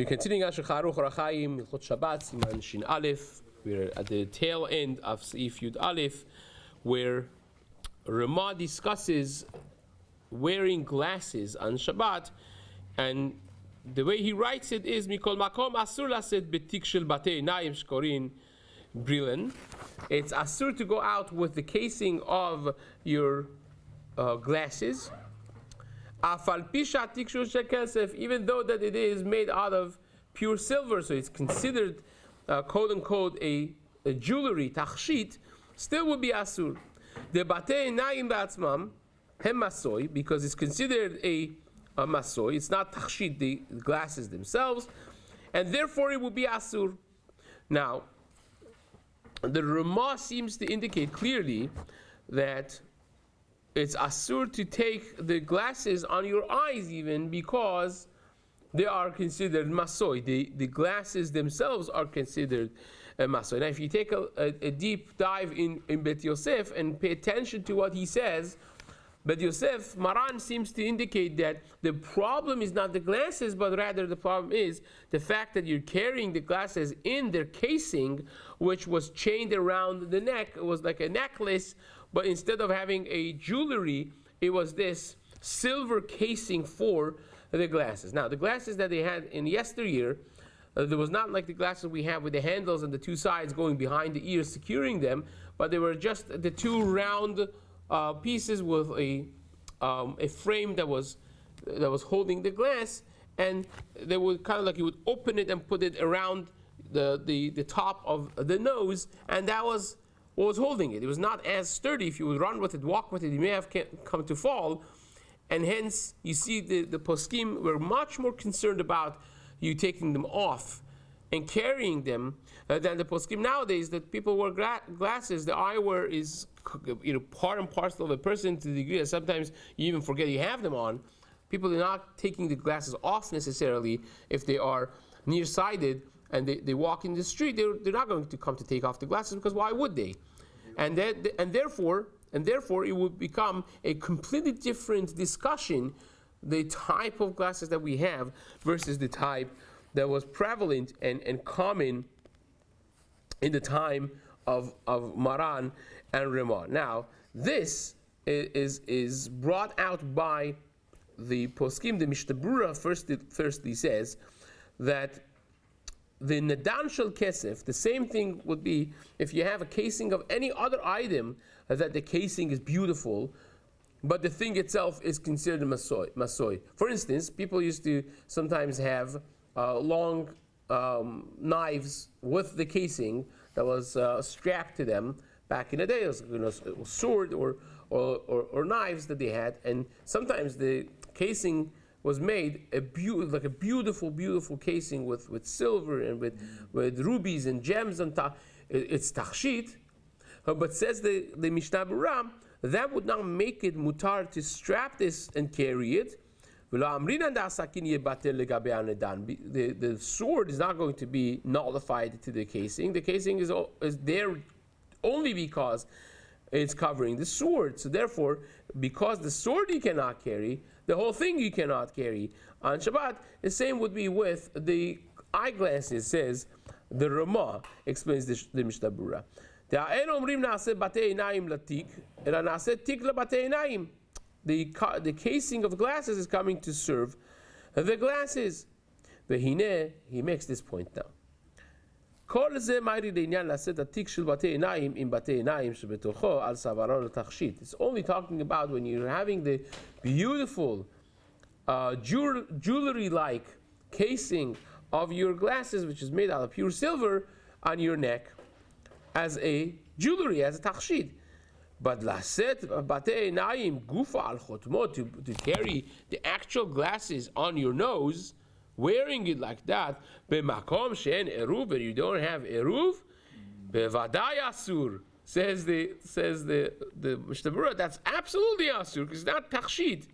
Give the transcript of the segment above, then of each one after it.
We're continuing on Shulchan Aruch Chaim, Hilchot Shabbat, Siman Shin Aleph. We're at the tail end of Seif Yud Aleph, where Ramah discusses wearing glasses on Shabbat, and the way he writes it is Mikol Makom Asur Laset Betik Shel Batei Naim Shkorin Brillen. It's asur to go out with the casing of your glasses. Even though that it is made out of pure silver, so it's considered quote unquote a jewelry, tachshit, still would be asur. The batei naim ba'atzmam hem masoi, because it's considered a masoi, it's not tachshit, the glasses themselves, and therefore it would be asur. Now, the Ramah seems to indicate clearly that it's asur to take the glasses on your eyes even, because they are considered masoi. The glasses themselves are considered masoi. Now if you take a deep dive in Bet Yosef and pay attention to what he says, Bet Yosef, Maran seems to indicate that the problem is not the glasses, but rather the problem is the fact that you're carrying the glasses in their casing, which was chained around the neck. It was like a necklace, but instead of having a jewelry, it was this silver casing for the glasses. Now, the glasses that they had in yesteryear, there was not like the glasses we have with the handles and the two sides going behind the ears securing them, but they were just the two round pieces with a frame that was holding the glass, and they would kind of like you would open it and put it around the top of the nose, and that was what was holding it. It was not as sturdy. If you would run with it, walk with it, you may have come to fall, and hence you see the poskim were much more concerned about you taking them off and carrying them than the poskim nowadays, that people wear glasses. The eyewear is part and parcel of a person to the degree that sometimes you even forget you have them on. People are not taking the glasses off necessarily if they are nearsighted and they walk in the street. They're not going to come to take off the glasses, because why would they? And therefore it would become a completely different discussion, the type of glasses that we have versus the type that was prevalent and common in the time of Maran and Ramah. Now, this is brought out by the poskim. The Mishna Berura firstly says that the Nadan Shel Kesef, the same thing would be if you have a casing of any other item, that the casing is beautiful, but the thing itself is considered masoi. For instance, people used to sometimes have long knives with the casing that was strapped to them back in the day. It was a sword or knives that they had, and sometimes the casing was made like a beautiful casing with silver and with rubies and gems on top. It's tachshit, but says the Mishna Berura, that would not make it mutar to strap this and carry it. The sword is not going to be nullified to the casing. The casing is there only because it's covering the sword. So therefore, because the sword you cannot carry, the whole thing you cannot carry on Shabbat. The same would be with the eyeglasses, says the Ramah, explains the Mishna Berura. The casing of glasses is coming to serve the glasses. He makes this point now. It's only talking about when you're having the beautiful jewelry-like casing of your glasses, which is made out of pure silver, on your neck as a jewelry, as a tachshit. But laset batei naim gufa al chotmo, to carry the actual glasses on your nose, wearing it like that, b'makom she'en eruv, where you don't have eruv, bevadai asur, says the Mishna Berura, that's absolutely asur, because it's not tachshit.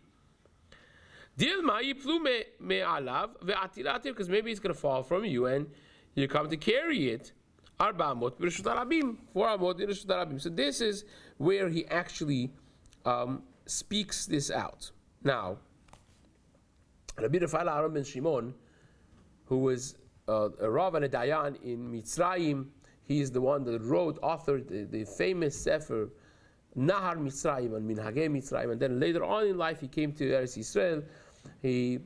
Dilma yiplu me'alav ve'atilatir, because maybe it's going to fall from you and you come to carry it. 400 in Reshut Harabim. So this is where he actually speaks this out. Now, Rabbi Shlomo Yisraeli ben Shimon who was a Rav and a Dayan in Mitzrayim. He is the one that authored the famous Sefer Nahar Mitzrayim and Minhagei Mitzrayim. And then later on in life, he came to Eretz Yisrael. He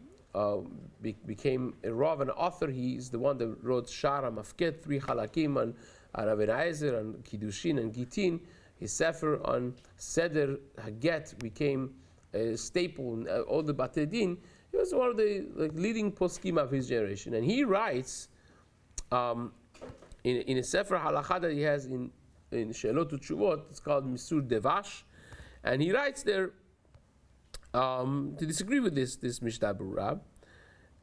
became a Rav and author. He is the one that wrote Shara Mafket, 3 Halakim, and Rabbi Ezer, and Kiddushin and Gitin. His Sefer on Seder Haget became a staple in all the Batei Din. He was one of the leading poskim of his generation. And he writes in a Sefer Halacha that he has in Shelot Utshuvot, it's called Misur Devash. And he writes there to disagree with this Mishna Berura.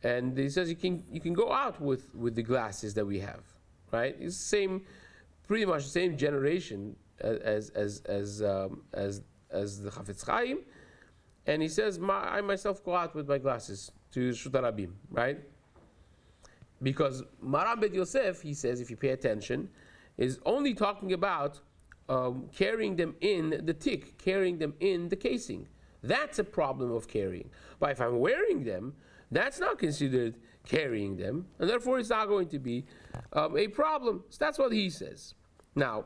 And he says you can go out with the glasses that we have, right? It's pretty much the same generation as the Chafetz Chaim, and he says I myself go out with my glasses to Shut Rabim, right? Because Maram Bet Yosef, he says, if you pay attention, is only talking about carrying them in the tick, carrying them in the casing. That's a problem of carrying. But if I'm wearing them, that's not considered carrying them, and therefore it's not going to be a problem. So that's what he says. Now,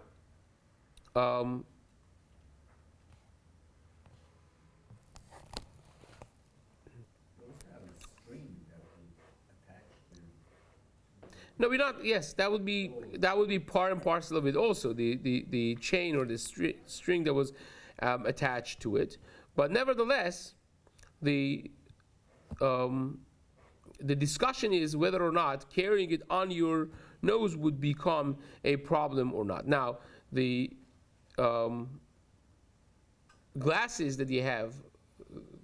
no, we're not. Yes, that would be part and parcel of it. Also, the chain or the string that was attached to it. But nevertheless, the discussion is whether or not carrying it on your nose would become a problem or not. Now, the glasses that you have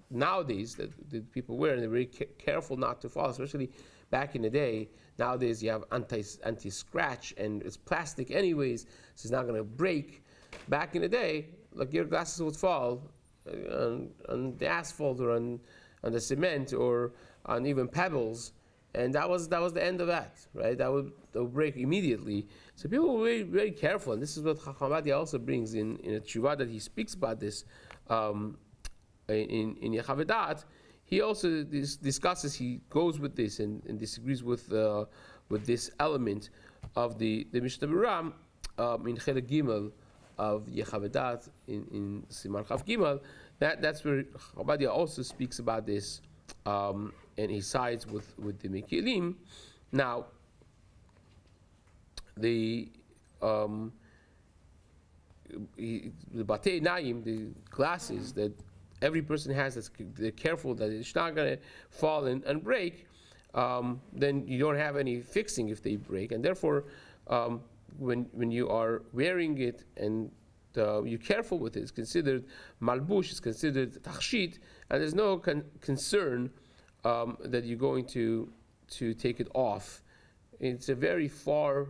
nowadays that people wear, and they're very careful not to fall, especially back in the day. Nowadays you have anti-scratch, and it's plastic anyways, so it's not going to break. Back in the day, like, your glasses would fall on the asphalt or on the cement or on even pebbles, and that was the end of that, right? That would break immediately. So people were very, very careful, and this is what Chacham Ovadia also brings in a tshuva that he speaks about this in Yechavedat. He also discusses, he goes with this and disagrees with this element of the Mishna Berura in Chelek Gimel of Yechavedat in Siman Chav Gimel. That's where Ovadia also speaks about this, and he sides with the Mekilim. Now, the Batei Naim, the glasses that every person has, they're careful that it's not going to fall and break, then you don't have any fixing if they break. And therefore, when you are wearing it and you're careful with it, it's considered malbush, it's considered tachshit, and there's no concern that you're going to take it off. It's a very far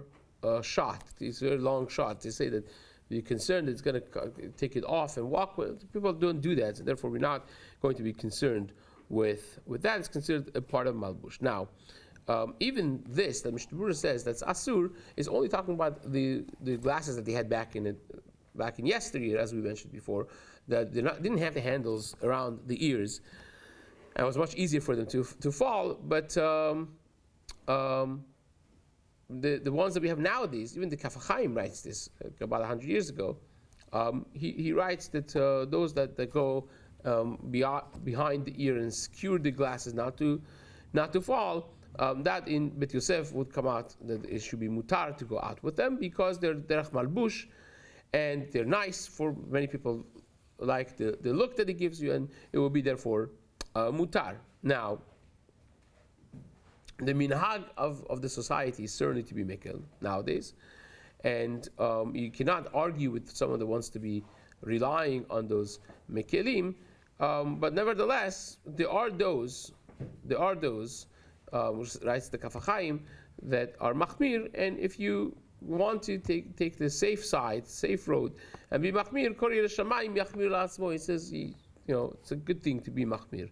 shot. It's a very long shot. They say that you're concerned that it's going to take it off and walk with. People don't do that, so therefore we're not going to be concerned with that. It's considered a part of malbush. Now, even this, that Mishna Berura says that's asur, is only talking about the glasses that they had back in yesteryear, as we mentioned before, that didn't have the handles around the ears, and it was much easier for them to fall. But the ones that we have nowadays, even the Kaf HaChaim writes this about 100 years ago. He writes that those that go behind the ear and secure the glasses not to fall, that in Bet Yosef would come out that it should be mutar to go out with them because they're derech malbush and they're nice. For many people, like the look that it gives you, and it will be therefore mutar. Now, the minhag of the society is certainly to be mekel nowadays, and you cannot argue with someone that wants to be relying on those mekelim, but nevertheless there are those which writes the Kaf HaChaim, that are machmir, and if you want to take the safe road and be machmir, kori l'shamayim yachmir la'atzmo, it says it's a good thing to be machmir,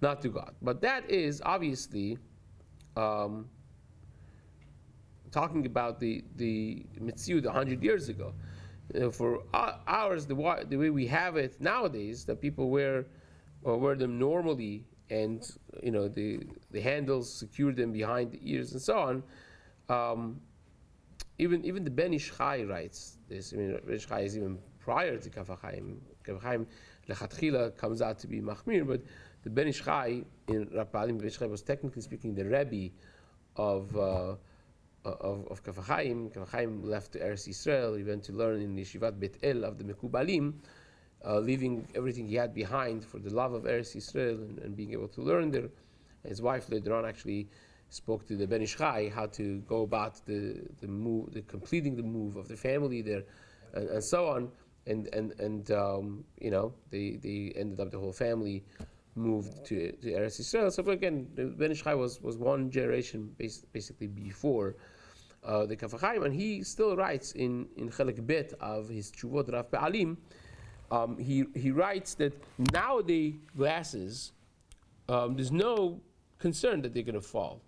not to God. But that is obviously talking about the Metziut 100 years ago. For ours, the way we have it nowadays, that people wear them normally and the handles secure them behind the ears and so on. Even the Ben Ish Chai writes this. I mean, Ben Ish Chai is even prior to Kaf HaChaim. Kaf HaChaim lechatchila comes out to be machmir, but the Ben Ish Chai in Rappalim Ben Ish Chai was technically speaking the Rebbe of Kaf HaChaim. Kaf HaChaim left to Eretz Yisrael. He went to learn in Yeshivat Bet El of the Mekubalim, leaving everything he had behind for the love of Eretz Yisrael and being able to learn there. His wife later on actually spoke to the Ben Ish Chai how to go about the move, the completing the move of the family there, and so on, and they ended up, the whole family moved to Eretz Yisrael. So again, the Ben Ish Chai was one generation basically before the Kaf HaChaim, and he still writes in Chelek Bet of his Tshuvot Rav Pe'alim. He writes that nowadays glasses, there's no concern that they're going to fall.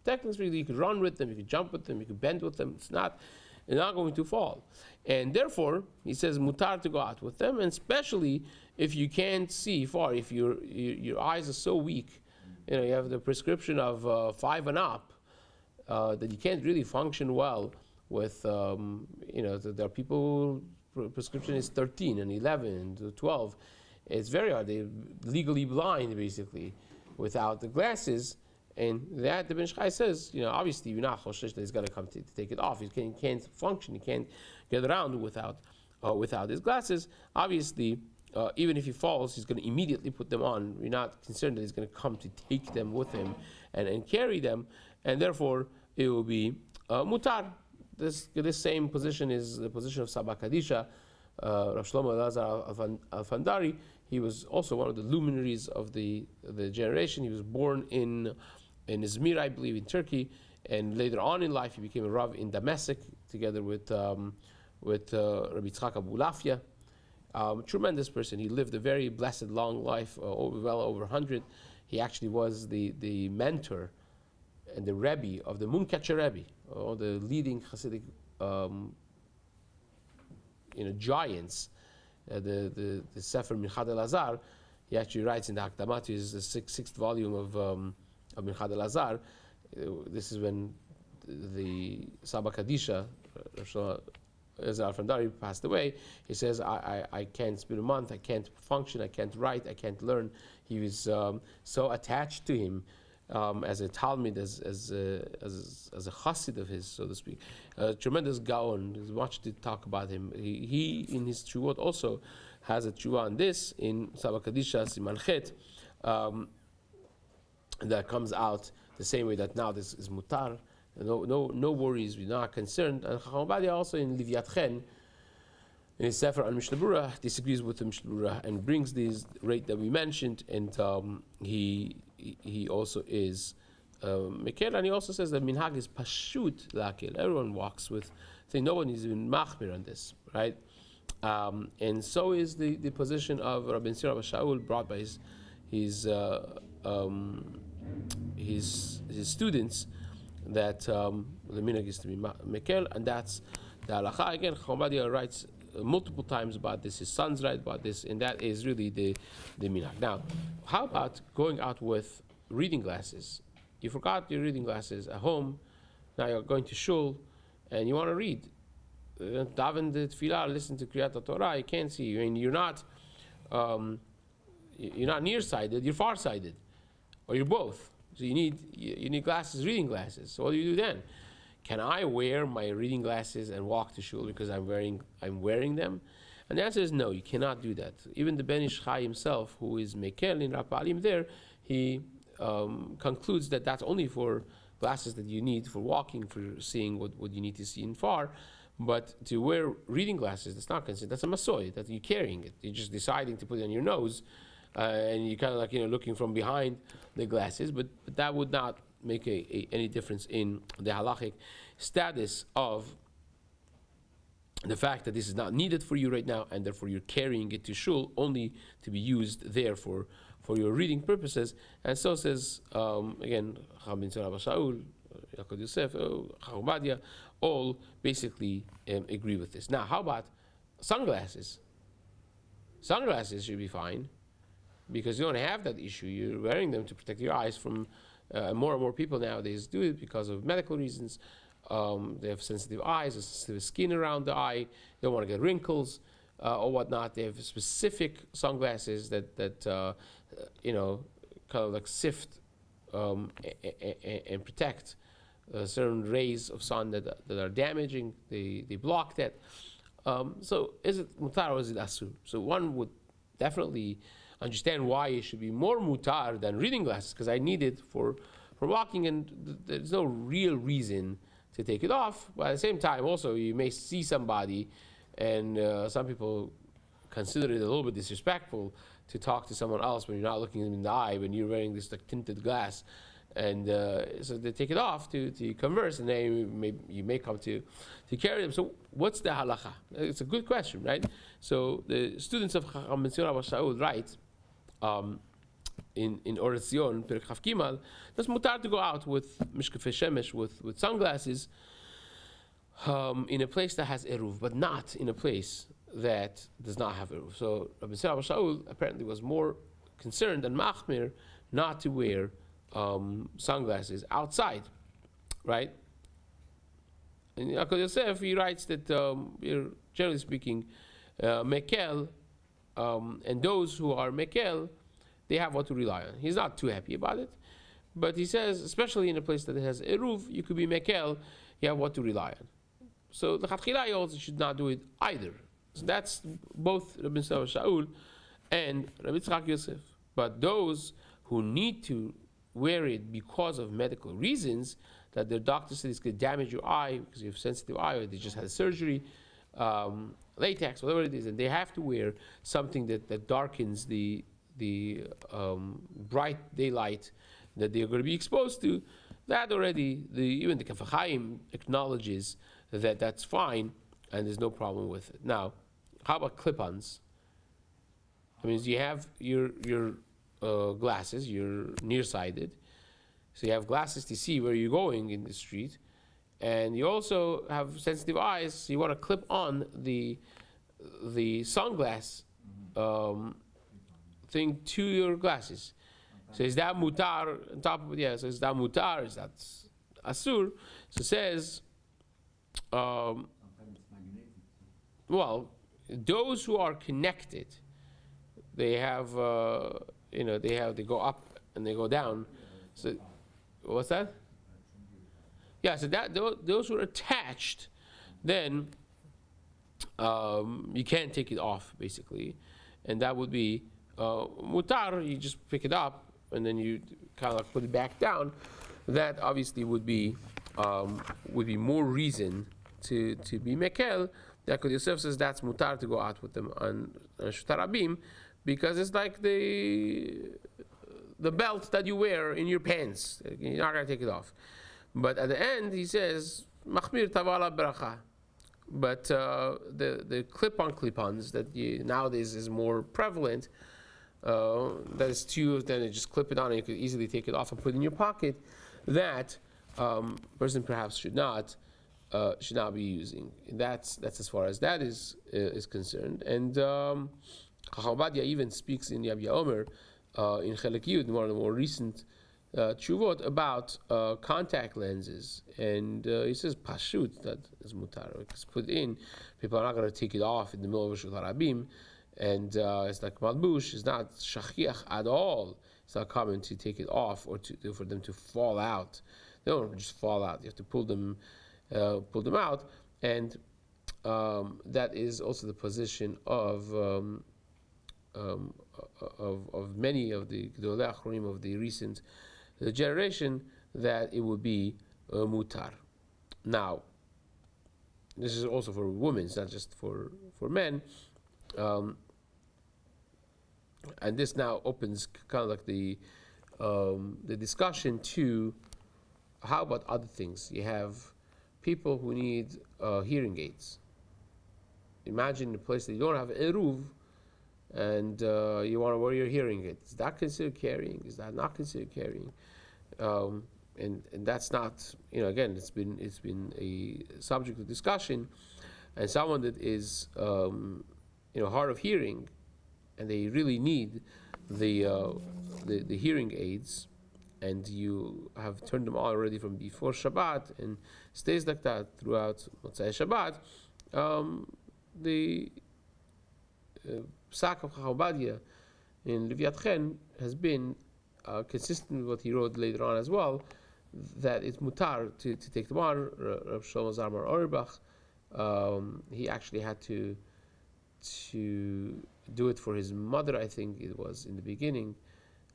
Technically, you could run with them, you could jump with them, you could bend with them. They're not going to fall. And therefore, he says, mutar to go out with them, and especially if you can't see far, if your eyes are so weak, you have the prescription of 5 and up, that you can't really function well with, there are people who prescription is 13 and 11 and 12. It's very hard. They're legally blind, basically, without the glasses. And that the Ben Ish Chai says, obviously you're not choshesh that he's going to come to take it off. He can't function. He can't get around without his glasses. Obviously, even if he falls, he's going to immediately put them on. You're not concerned that he's going to come to take them with him and carry them, and therefore it will be mutar. This same position is the position of Sabah Kadisha. Rabbi Shlomo Yisraeli, he was also one of the luminaries of the generation. He was born in Izmir, I believe, in Turkey, and later on in life he became a Rav in Damascus together with Rabbi Yitzchak Abulafia. Tremendous person. He lived a very blessed long life, well over 100. He actually was the mentor and the Rebbe of the Munkatcher Rebbe, the leading Hasidic giants. The Sefer Minchad El-Azar, he actually writes in the Hakdamat, is the sixth volume of Minchad El-Azar. This is when the Sabah Kadisha, Ezra Al-Fandari, passed away. He says, I can't spend a month, I can't function, I can't write, I can't learn. He was so attached to him as a Talmud, as a chassid of his, so to speak. Tremendous gaon. There's much to talk about him. He in his tshuvot also has a tshuva on this in Sabah Kadisha Siman Chet, that comes out the same way that now this is mutar. No worries, we're not concerned. And Chacham Ovadia also in Livyat Chen, in his Sefer on Mishna Berura, disagrees with the Mishna Berura and brings this rate that we mentioned, and he also is Mekel, and he also says that Minhag is Pashut Lakel. Everyone walks with, no one is even Machmir on this, right? And so is the position of Rabbi Shaul, brought by his students, that the Minhag is to be Mekel, and that's the halacha. Again, Chacham Ovadia writes multiple times about this. His sons write about this, and that is really the minhag. Now, how about going out with reading glasses? You forgot your reading glasses at home. Now you're going to shul, and you want to read. Daven the tefillah, listen to Kriyat Torah. You can't see. I mean, you're not nearsighted. You're farsighted, or you're both. So you need glasses, reading glasses. So what do you do then? Can I wear my reading glasses and walk to shul because I'm wearing them? And the answer is no, you cannot do that. Even the Ben Ish Chai himself, who is Mekel in Rappalim there, he concludes that that's only for glasses that you need for walking, for seeing what you need to see in far. But to wear reading glasses, that's not considered, that's a masoy, that you're carrying it. You're just deciding to put it on your nose, and you're kind of like, looking from behind the glasses, but that would not make any difference in the halachic status of the fact that this is not needed for you right now, and therefore you're carrying it to shul only to be used there for your reading purposes. And so says, again, Rabbi Shaul, Yaakov Yosef, Chacham Ovadia, all basically agree with this. Now, how about sunglasses? Sunglasses should be fine. because you don't have that issue. You're wearing them to protect your eyes from. More and more people nowadays do it because of medical reasons. They have sensitive eyes, sensitive skin around the eye. They don't want to get wrinkles or whatnot. They have specific sunglasses that kind of like sift and protect certain rays of sun that are damaging. They block that. So is it mutar or is it asur? So one would definitely understand why it should be more mutar than reading glasses, because I need it for walking, and there's no real reason to take it off. But at the same time, also, you may see somebody, and some people consider it a little bit disrespectful to talk to someone else when you're not looking them in the eye, when you're wearing this like tinted glass. And so they take it off to converse, and then you may come to carry them. So what's the halacha? It's a good question, right? So the students of Chacham Ben Zion Rabbi Shaul write in Oretz Zion, Perek Chaf Gimal, that's mutar to go out with mishkafei shemesh, with sunglasses, in a place that has eruv, but not in a place that does not have eruv. So Rabbi Zion Rabbi Shaul apparently was more concerned and machmir not to wear sunglasses outside, right? And Yaakov Yosef, he writes that generally speaking, mekel, and those who are mekel, they have what to rely on. He's not too happy about it, but he says, especially in a place that has eruv, you could be mekel, you have what to rely on. So the Chatchila also should not do it either. So that's both Rabbi Shaul and Rabbi Tzchak Yosef. But those who need to wear it because of medical reasons, that their doctor said it's going to damage your eye because you have sensitive eye, or they just had a surgery, latex, whatever it is, and they have to wear something that darkens the bright daylight that they're going to be exposed to, that already, even the Kaf HaChaim acknowledges that that's fine, and there's no problem with it. Now, how about clip-ons? I mean, you have your glasses, you're nearsighted, so you have glasses to see where you're going in the street, and you also have sensitive eyes, so you want to clip on the sunglass thing to your glasses. So is that mutar on top of it? Yeah, so is that mutar? Is that asur? So it says, well, those who are connected, they have, they go up and they go down. So, what's that? Yeah, so that those who are attached, then you can't take it off, basically, and that would be mutar. You just pick it up and then you kind of like put it back down. That obviously would be more reason to be mekel. Yaakov Yosef says that's mutar to go out with them on Shutarabim, because it's like the belt that you wear in your pants. You're not going to take it off. But at the end, he says, machmir tavala bracha. But the clip-ons that nowadays is more prevalent, that is too, then you just clip it on and you could easily take it off and put it in your pocket, that person perhaps should not be using. That's as far as that is concerned. And Chacham Ovadia even speaks in Yab Omer in Chelek Yud, one of the more recent tshuvot, about contact lenses, and he says pashut, that is mutar. It's put in. People are not going to take it off in the middle of Shul Harabim, and it's like malbush. It's not shachiach at all. It's not common to take it off or for them to fall out. They don't just fall out. You have to pull them out, and that is also the position of many of the Gedolei Achronim of the recent generation, that it would be mutar. Now, this is also for women; it's not just for men. And this now opens kind of like the discussion to how about other things. You have people who need hearing aids. Imagine a place that you don't have eruv, and you want to wear your hearing aid. Is that considered carrying? Is that not considered carrying? And that's not, again, it's been a subject of discussion. And someone that is hard of hearing, and they really need the hearing aids, and you have turned them on already from before Shabbat, and stays like that throughout Motzei Shabbat, the psak of Chabadia in Leviat Chen has been consistent with what he wrote later on as well, that it's mutar to take them on. Rabbi Shlomo Zalman Auerbach, he actually had to do it for his mother, I think it was in the beginning,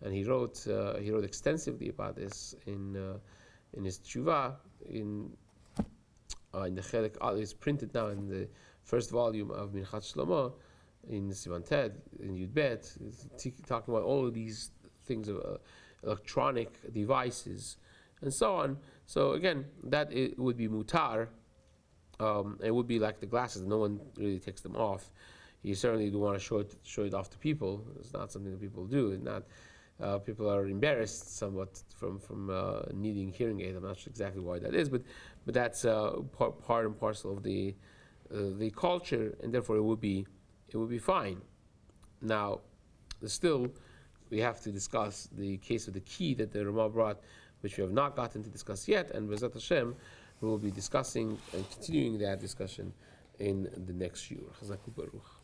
and he wrote extensively about this in his tshuva in the Chelek. It's printed now in the first volume of Minchat Shlomo in Siman Ted in Yud Bet, talking about all of these things of electronic devices and so on. So again, that it would be mutar. It would be like the glasses; no one really takes them off. You certainly do want to show it off to people. It's not something that people do. It's not. People are embarrassed somewhat from needing hearing aid. I'm not sure exactly why that is, but that's part and parcel of the culture, and therefore it would be fine. Now, still, we have to discuss the case of the key that the Ramah brought, which we have not gotten to discuss yet, and B'ezrat Hashem, we will be discussing and continuing that discussion in the next shiur. Chazak u'baruch.